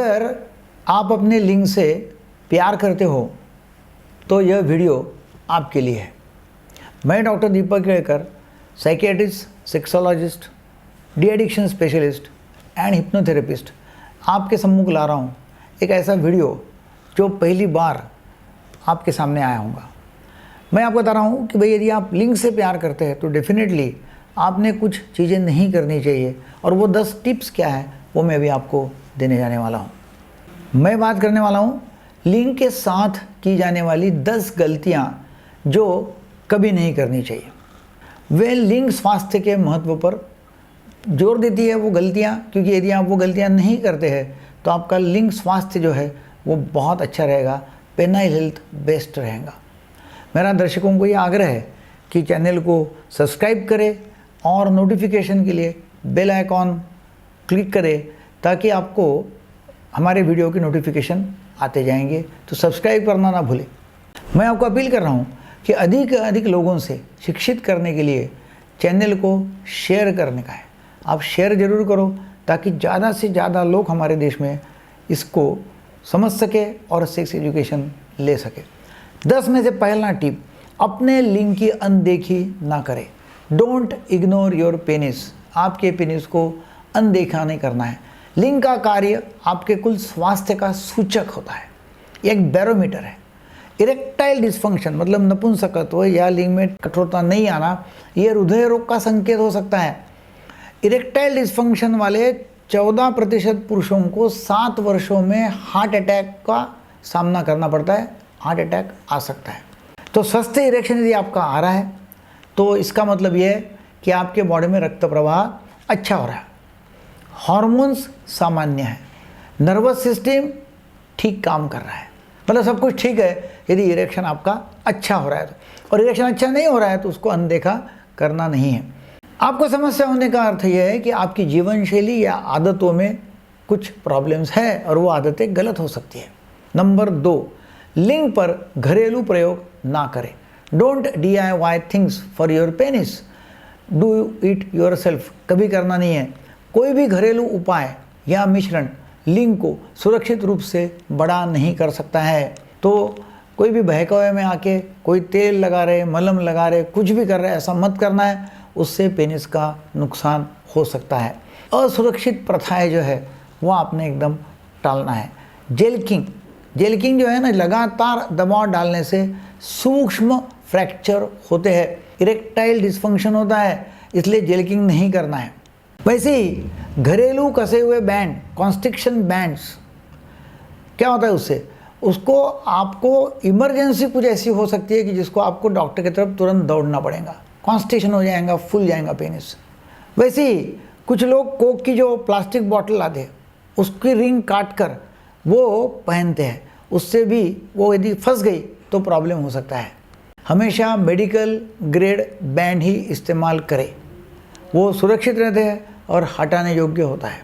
अगर आप अपने लिंग से प्यार करते हो तो यह वीडियो आपके लिए है। मैं doctor Deepak Kelkar, psychiatrist, sexologist, de addiction specialist and hypnotherapist आपके सम्मुख ला रहा हूँ एक ऐसा वीडियो जो पहली बार आपके सामने आया होगा। मैं आपको बता रहा हूँ कि भाई यदि आप लिंग से प्यार करते हैं तो डेफिनेटली आपने कुछ चीज़ें नहीं करनी चाहिए, और वो 10 टिप्स क्या है वो मैं भी आपको देने जाने वाला हूँ। मैं बात करने वाला हूँ लिंग के साथ की जाने वाली 10 गलतियाँ जो कभी नहीं करनी चाहिए। वे लिंग स्वास्थ्य के महत्व पर जोर देती है वो गलतियाँ, क्योंकि यदि आप वो गलतियाँ नहीं करते हैं तो आपका लिंग स्वास्थ्य जो है वो बहुत अच्छा रहेगा, पेनाइल हेल्थ बेस्ट रहेगा। मेरा दर्शकों को ये आग्रह है कि चैनल को सब्सक्राइब करें और नोटिफिकेशन के लिए बेल आइकॉन क्लिक करें ताकि आपको हमारे वीडियो की नोटिफिकेशन आते जाएंगे। तो सब्सक्राइब करना ना भूलें। मैं आपको अपील कर रहा हूँ कि अधिक लोगों से शिक्षित करने के लिए चैनल को शेयर करने का है। आप शेयर ज़रूर करो ताकि ज़्यादा से ज़्यादा लोग हमारे देश में इसको समझ सके और सेक्स एजुकेशन ले सके। 10 में से पहला टिप, अपने लिंग की अनदेखी ना करें। Don't ignore your penis. आपके पेनिस को अनदेखा नहीं करना है। लिंग का कार्य आपके कुल स्वास्थ्य का सूचक होता है, एक बैरोमीटर है। इरेक्टाइल डिस्फंक्शन मतलब नपुंसकत्व या लिंग में कठोरता नहीं आना, यह हृदय रोग का संकेत हो सकता है। इरेक्टाइल डिस्फंक्शन वाले 14% पुरुषों को 7 वर्षों में हार्ट अटैक का सामना करना पड़ता है। हार्ट अटैक आ सकता है। तो स्वस्थ इरेक्शन यदि आपका आ रहा है तो इसका मतलब यह है कि आपके बॉडी में रक्त प्रवाह अच्छा हो रहा है, हार्मोन्स सामान्य है, नर्वस सिस्टम ठीक काम कर रहा है, मतलब सब कुछ ठीक है यदि इरेक्शन आपका अच्छा हो रहा है तो। और इरेक्शन अच्छा नहीं हो रहा है तो उसको अनदेखा करना नहीं है। आपको समस्या होने का अर्थ यह है कि आपकी जीवन शैली या आदतों में कुछ प्रॉब्लम्स है और वो आदतें गलत हो सकती है। नंबर 2, लिंग पर घरेलू प्रयोग ना करें। Don't DIY things for your penis, do it yourself. कभी करना नहीं है। कोई भी घरेलू उपाय या मिश्रण लिंग को सुरक्षित रूप से बड़ा नहीं कर सकता है। तो कोई भी बहकावे में आके कोई तेल लगा रहे, मलम लगा रहे, कुछ भी कर रहे, ऐसा मत करना है, उससे पेनिस का नुकसान हो सकता है। असुरक्षित प्रथाएं जो है वो आपने एकदम टालना है। जेलकिंग जो है ना, लगातार दबाव डालने से सूक्ष्म फ्रैक्चर होते हैं, इरेक्टाइल डिस्फंक्शन होता है, इसलिए जेलकिंग नहीं करना है। वैसे ही घरेलू कसे हुए बैंड, कॉन्स्ट्रिक्शन बैंड्स, क्या होता है उसको आपको इमरजेंसी कुछ ऐसी हो सकती है कि जिसको आपको डॉक्टर की तरफ तुरंत दौड़ना पड़ेगा, कॉन्स्टिपेशन हो जाएगा, फूल जाएगा पेनिस। वैसे ही कुछ लोग कोक की जो प्लास्टिक बॉटल आते हैं उसकी रिंग काट कर वो पहनते हैं, उससे भी वो यदि फंस गई तो प्रॉब्लम हो सकता है। हमेशा मेडिकल ग्रेड बैंड ही इस्तेमाल करें, वो सुरक्षित रहते हैं और हटाने योग्य होता है।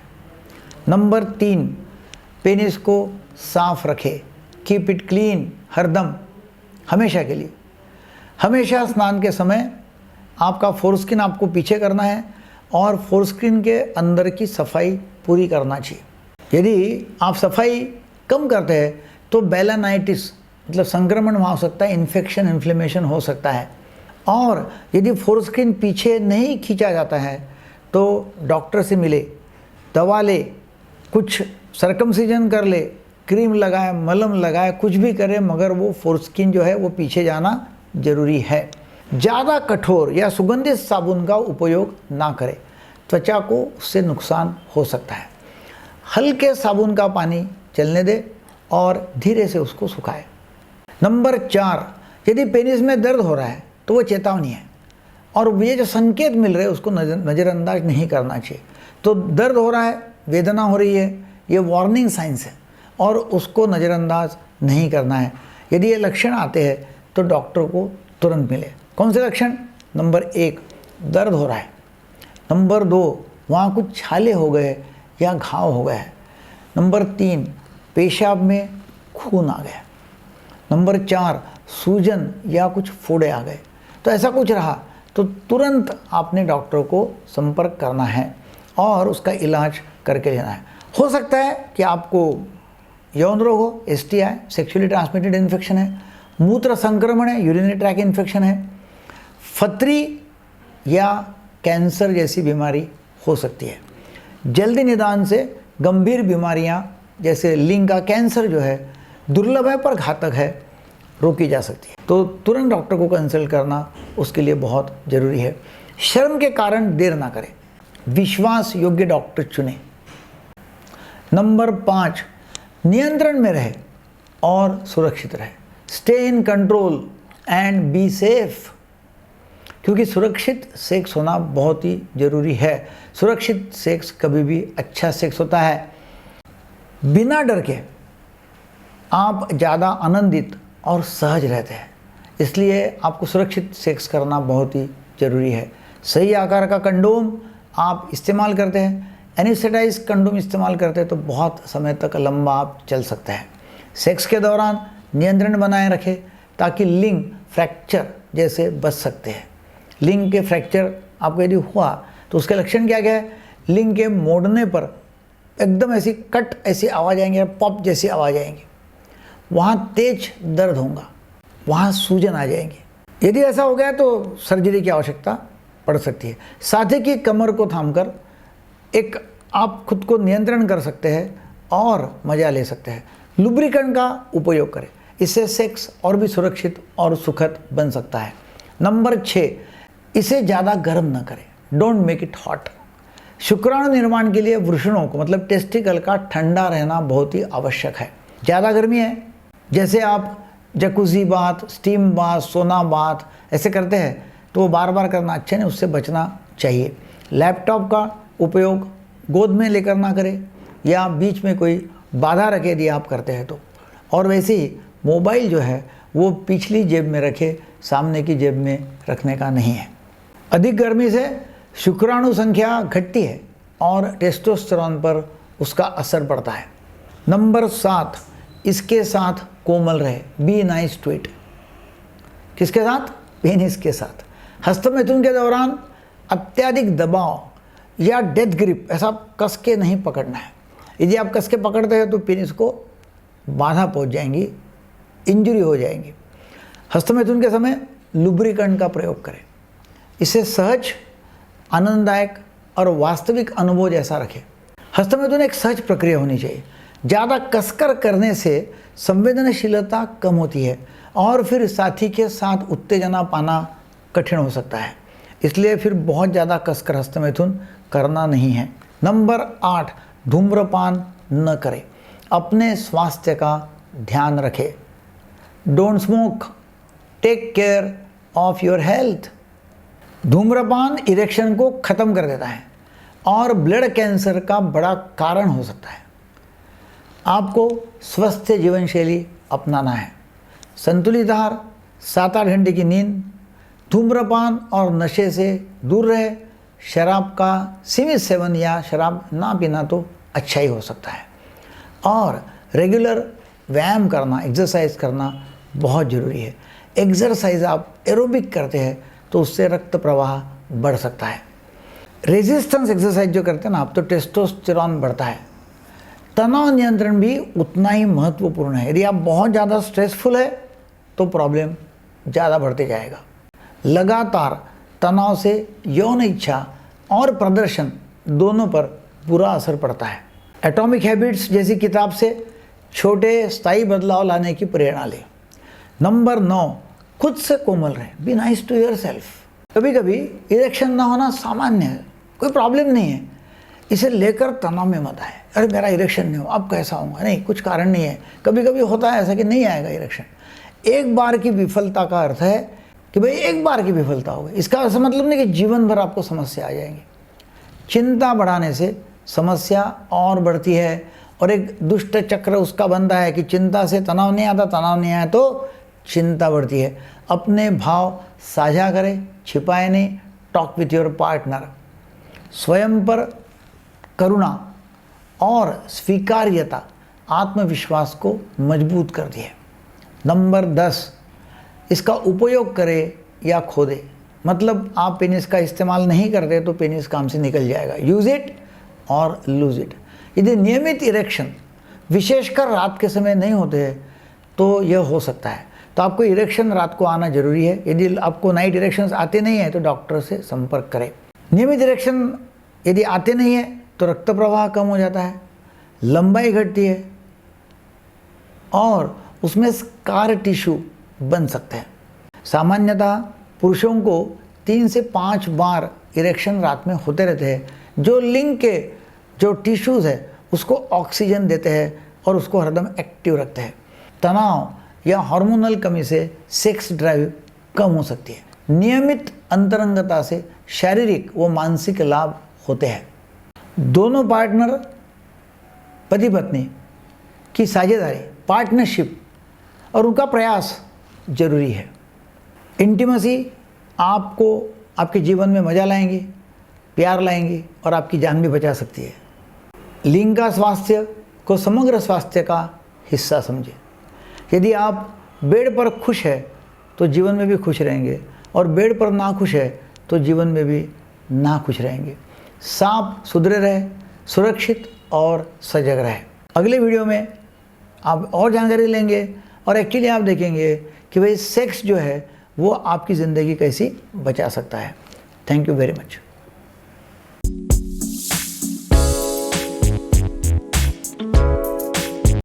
नंबर 3, पेनिस को साफ रखें। कीप इट क्लीन हरदम, हमेशा के लिए। हमेशा स्नान के समय आपका फोरस्किन आपको पीछे करना है और फोरस्किन के अंदर की सफाई पूरी करना चाहिए। यदि आप सफाई कम करते हैं तो बेलानाइटिस मतलब संक्रमण वहाँ हो सकता है, इन्फेक्शन, इन्फ्लेमेशन हो सकता है। और यदि फोरस्किन पीछे नहीं खींचा जाता है तो डॉक्टर से मिले, दवा ले, कुछ सर्कमसिजन कर ले, क्रीम लगाए, मलम लगाए, कुछ भी करे, मगर वो फोरस्किन जो है वो पीछे जाना जरूरी है। ज़्यादा कठोर या सुगंधित साबुन का उपयोग ना करें, त्वचा को उससे नुकसान हो सकता है। हल्के साबुन का पानी चलने दे और धीरे से उसको सुखाए। नंबर 4, यदि पेनिस में दर्द हो रहा है तो वो चेतावनी है, और ये जो संकेत मिल रहे हैं उसको नज़रअंदाज नहीं करना चाहिए। तो दर्द हो रहा है, वेदना हो रही है, ये वार्निंग साइंस है और उसको नज़रअंदाज नहीं करना है। यदि ये लक्षण आते हैं तो डॉक्टर को तुरंत मिले। कौन से लक्षण? नंबर 1, दर्द हो रहा है। नंबर 2, वहाँ कुछ छाले हो गए या घाव हो गया है। नंबर 3, पेशाब में खून आ गया। नंबर 4, सूजन या कुछ फोड़े आ गए। तो ऐसा कुछ रहा तो तुरंत आपने डॉक्टर को संपर्क करना है और उसका इलाज करके लेना है। हो सकता है कि आपको यौन रोग हो, STI, सेक्सुअली ट्रांसमिटेड इन्फेक्शन है, मूत्र संक्रमण है, यूरिनरी ट्रैक इन्फेक्शन है, फतरी या कैंसर जैसी बीमारी हो सकती है। जल्दी निदान से गंभीर बीमारियां जैसे लिंग का कैंसर जो है दुर्लभ है पर घातक है, रोकी जा सकती है। तो तुरंत डॉक्टर को कंसल्ट करना उसके लिए बहुत ज़रूरी है। शर्म के कारण देर ना करें, विश्वास योग्य डॉक्टर चुनें। नंबर 5, नियंत्रण में रहे और सुरक्षित रहे। Stay in control and be safe, क्योंकि सुरक्षित सेक्स होना बहुत ही ज़रूरी है। सुरक्षित सेक्स कभी भी अच्छा सेक्स होता है। बिना डर के आप ज़्यादा आनंदित और सहज रहते हैं, इसलिए आपको सुरक्षित सेक्स करना बहुत ही ज़रूरी है। सही आकार का कंडोम आप इस्तेमाल करते हैं, एनेस्थेटाइज कंडोम इस्तेमाल करते हैं तो बहुत समय तक लंबा आप चल सकते हैं। सेक्स के दौरान नियंत्रण बनाए रखें ताकि लिंग फ्रैक्चर जैसे बच सकते हैं। लिंग के फ्रैक्चर आपको यदि हुआ तो उसके लक्षण क्या क्या है? लिंग के मोड़ने पर एकदम ऐसी कट ऐसी आवाज़ आएंगी, पॉप जैसी आवाज़ आएंगी, वहाँ तेज दर्द होगा, वहाँ सूजन आ जाएंगी। यदि ऐसा हो गया तो सर्जरी की आवश्यकता पड़ सकती है। साथी की कमर को थामकर एक आप खुद को नियंत्रण कर सकते हैं और मज़ा ले सकते हैं। लुब्रिकेंट का उपयोग करें, इससे सेक्स और भी सुरक्षित और सुखद बन सकता है। नंबर 6, इसे ज़्यादा गर्म न करें, डोंट मेक इट हॉट। शुक्राणु निर्माण के लिए वृषणों को मतलब टेस्टिकल का ठंडा रहना बहुत ही आवश्यक है। ज़्यादा गर्मी है, जैसे आप जकूजी बाथ, स्टीम बाथ, सोना बाथ ऐसे करते हैं तो वो बार बार करना अच्छा नहीं, उससे बचना चाहिए। लैपटॉप का उपयोग गोद में लेकर ना करें या बीच में कोई बाधा रखे यदि आप करते हैं तो। और वैसे ही मोबाइल जो है वो पिछली जेब में रखे, सामने की जेब में रखने का नहीं है। अधिक गर्मी से शुक्राणु संख्या घटती है और टेस्टोस्टेरोन पर उसका असर पड़ता है। नंबर 7, इसके साथ कोमल रहे, बी नाइस टू इट। किसके साथ? पेनिस के साथ। हस्तमैथुन के दौरान अत्यधिक दबाव या डेथ ग्रिप ऐसा कस के नहीं पकड़ना है। यदि आप कस के पकड़ते हैं तो पेनिस को बाधा पहुंच जाएंगी, इंजरी हो जाएंगी। हस्तमैथुन के समय लुब्रिकेंट का प्रयोग करें, इसे सहज, आनंददायक और वास्तविक अनुभव जैसा रखें। हस्तमैथुन एक सहज प्रक्रिया होनी चाहिए। ज़्यादा कसकर करने से संवेदनशीलता कम होती है और फिर साथी के साथ उत्तेजना पाना कठिन हो सकता है, इसलिए फिर बहुत ज़्यादा कसकर हस्तमैथुन करना नहीं है। नंबर 8, धूम्रपान न करें, अपने स्वास्थ्य का ध्यान रखें। Don't smoke, take care of your health. धूम्रपान इरेक्शन को ख़त्म कर देता है और ब्लड कैंसर का बड़ा कारण हो सकता है। आपको स्वस्थ जीवन शैली अपनाना है। संतुलित आहार, 7-8 घंटे की नींद, धूम्रपान और नशे से दूर रहे। शराब का सीमित सेवन या शराब ना पीना तो अच्छा ही हो सकता है। और रेगुलर व्यायाम करना, एक्सरसाइज करना बहुत ज़रूरी है। एक्सरसाइज आप एरोबिक करते हैं तो उससे रक्त प्रवाह बढ़ सकता है। रेजिस्टेंस एक्सरसाइज जो करते हैं ना आप, तो टेस्टोस्टेरोन बढ़ता है। तनाव नियंत्रण भी उतना ही महत्वपूर्ण है। यदि आप बहुत ज़्यादा स्ट्रेसफुल है तो प्रॉब्लम ज़्यादा बढ़ते जाएगा। लगातार तनाव से यौन इच्छा और प्रदर्शन दोनों पर बुरा असर पड़ता है। एटॉमिक हैबिट्स जैसी किताब से छोटे स्थायी बदलाव लाने की प्रेरणा लें। नंबर 9, खुद से कोमल रहे, बी नाइस टू योरसेल्फ। कभी कभी इरेक्शन ना होना सामान्य है, कोई प्रॉब्लम नहीं है। इसे लेकर तनाव में मत आए, अरे मेरा इरेक्शन नहीं हो अब कैसा होगा, नहीं, कुछ कारण नहीं है। कभी कभी होता है ऐसा कि नहीं आएगा इरेक्शन। एक बार की विफलता का अर्थ है कि भाई एक बार की विफलता हो गई, इसका ऐसा मतलब नहीं कि जीवन भर आपको समस्या आ जाएंगी। चिंता बढ़ाने से समस्या और बढ़ती है और एक दुष्ट चक्र उसका बनता है कि चिंता से तनाव नहीं आता, तनाव नहीं आया तो चिंता बढ़ती है। अपने भाव साझा करें, छिपाए नहीं। Talk with your partner. स्वयं पर करुणा और स्वीकार्यता आत्मविश्वास को मजबूत करती है। नंबर 10, इसका उपयोग करें या खो दे। मतलब आप पेनिस का इस्तेमाल नहीं करते तो पेनिस काम से निकल जाएगा। यूज़ इट और लूज़ इट। यदि नियमित इरेक्शन विशेषकर रात के समय नहीं होते हैं तो यह हो सकता है। तो आपको इरेक्शन रात को आना जरूरी है। यदि आपको नाइट इरेक्शंस आते नहीं हैं तो डॉक्टर से संपर्क करें। नियमित इरेक्शन यदि आते नहीं है तो रक्त प्रवाह कम हो जाता है, लंबाई घटती है और उसमें स्कार टिश्यू बन सकते हैं। सामान्यतः पुरुषों को 3 से 5 बार इरेक्शन रात में होते रहते हैं, जो लिंग के जो टिश्यूज़ है उसको ऑक्सीजन देते हैं और उसको हरदम एक्टिव रखते हैं। तनाव या हार्मोनल कमी से सेक्स ड्राइव कम हो सकती है। नियमित अंतरंगता से शारीरिक व मानसिक लाभ होते हैं। दोनों पार्टनर पति पत्नी की साझेदारी, पार्टनरशिप और उनका प्रयास जरूरी है। इंटीमेसी आपको आपके जीवन में मज़ा लाएंगी, प्यार लाएंगी और आपकी जान भी बचा सकती है। लिंग का स्वास्थ्य को समग्र स्वास्थ्य का हिस्सा समझें। यदि आप बेड पर खुश है तो जीवन में भी खुश रहेंगे और बेड पर ना खुश है तो जीवन में भी ना खुश रहेंगे। सांप सुधरे रहे, सुरक्षित और सजग रहे। अगले वीडियो में आप और जानकारी लेंगे और एक्चुअली आप देखेंगे कि भाई सेक्स जो है वो आपकी ज़िंदगी कैसी बचा सकता है। Thank you very much.